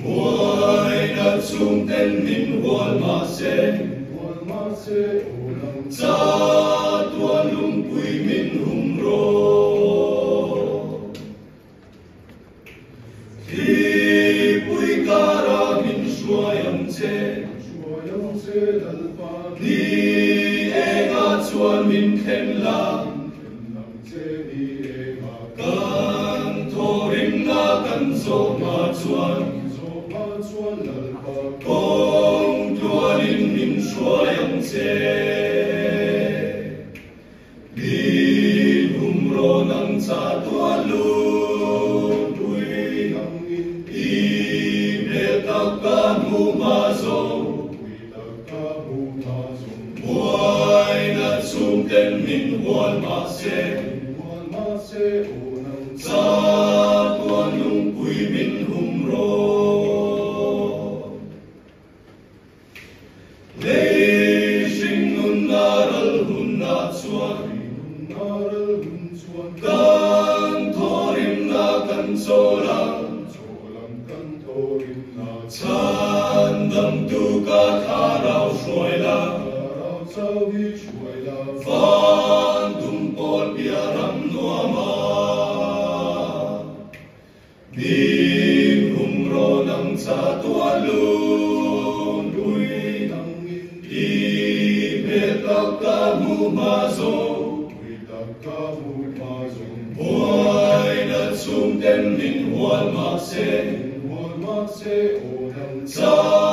Muay na chung ten min hual ma se cha tua lung pui min hum ro khi pui kara min suayam che ni enga chuan min khen la kan thorim na kan zo ma chuan kong tuanin min suayam che min hum ro nang cha tua lu pui i me tak ka mu ma zo muay na chung ten min hual ma se cha tuan lung pui min hum ro lei sing nun naral hun na chuan kan thorim na kan cholam chan dam tu ka tharau hruai la van tum pol bia ram nuama min hum ro nang cha tua lun pui i me tak ka mu ma zo muay na chung ten min hual ma se cha